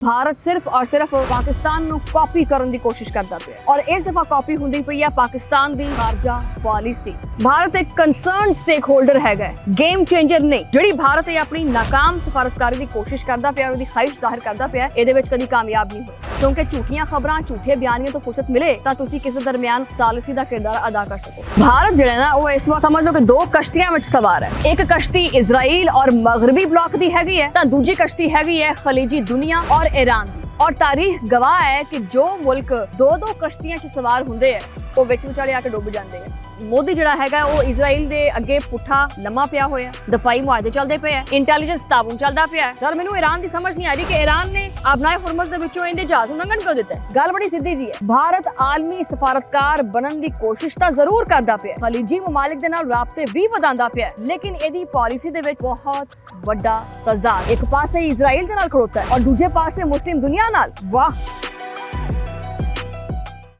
भारत सिर्फ और सिर्फ पाकिस्तान ਨੂੰ ਕਾਪੀ ਕਰਨ ਦੀ ਕੋਸ਼ਿਸ਼ ਕਰਦਾ ਪਿਆ ਔਰ ਇਸ ਦਫਾ ਕਾਪੀ ਹੁੰਦੀ ਪਈ ਹੈ ਪਾਕਿਸਤਾਨ ਦੀ ਖਾਰਜਾ ਪਾਲਿਸੀ। ਭਾਰਤ ਇੱਕ ਕੰਸਰਨ ਸਟੇਕ ਹੋਲਡਰ ਹੈਗਾ, ਗੇਮ ਚੇਂਜਰ ਨਹੀਂ। ਜਿਹੜੀ ਭਾਰਤ ਇਹ ਆਪਣੀ ਨਾਕਾਮ ਸਫਾਰਤਕਾਰੀ ਦੀ ਕੋਸ਼ਿਸ਼ ਕਰਦਾ ਪਿਆ, ਉਹਦੀ ਖਾਹਿਸ਼ ਜ਼ਾਹਿਰ ਕਰਦਾ ਪਿਆ, ਇਹਦੇ ਵਿੱਚ ਕਦੀ ਕਾਮਯਾਬ ਨਹੀਂ ਹੋਇਆ। ਕਿਉਂਕਿ ਝੂਠੀਆਂ ਖਬਰਾਂ, ਝੂਠੇ ਬਿਆਨੀਆਂ ਤੋਂ ਫੁਰਸਤ ਮਿਲੇ ਤਾਂ ਤੁਸੀਂ ਕਿਸੇ ਦਰਮਿਆਨ ਸਾਲਿਸੀ ਦਾ ਕਿਰਦਾਰ ਅਦਾ ਕਰ ਸਕੋ। ਭਾਰਤ ਜਿਹੜਾ ਨਾ ਉਹ ਇਸ ਵਾਰ ਸਮਝ ਲਓ ਕਿ ਦੋ ਕਸ਼ਤੀਆਂ ਵਿੱਚ ਸਵਾਰ ਹੈ। ਇੱਕ ਕਸ਼ਤੀ ਇਜ਼ਰਾਈਲ ਔਰ ਮਗਰਬੀ ਬਲਾਕ ਦੀ ਹੈਗੀ ਹੈ ਤਾਂ ਦੂਜੀ ਕਸ਼ਤੀ ਹੈਗੀ ਹੈ ਖਲੀਜੀ ਦੁਨੀਆ ਔਰ ईरान की। और तारीख गवाह है कि जो मुल्क दो दो कश्तियां च सवार हुंदे है वो विच विचाले आके डुब जांदे है। मोदी जिहड़ा हैगा वो इजराइल दे अगे पुठा लम्मा पिया होया, दफाई मुआहदे चलदे पे है, इंटैलीजेंस ताबून चलदा पिया है। पर मैनूं ईरान दी समझ नहीं आ रही कि ईरान ने आबनाए हुरमुज़ दे विचों इहदे जहाज़ नूं लंघण क्यों दित्ता है। गल बड़ी सीधी जी है। भारत आलमी सफारतकार बनन दी कोशिश तां जरूर करदा पिया, खलीजी ममालिक दे नाल राबते भी वधांदा पिया, लेकिन इहदी पॉलिसी दे विच बहुत वड्डा तज़ाद। एक पासे इजराइल दे नाल खड़ोता है और दूजे पासे मुस्लिम दुनिया नाल। वाह।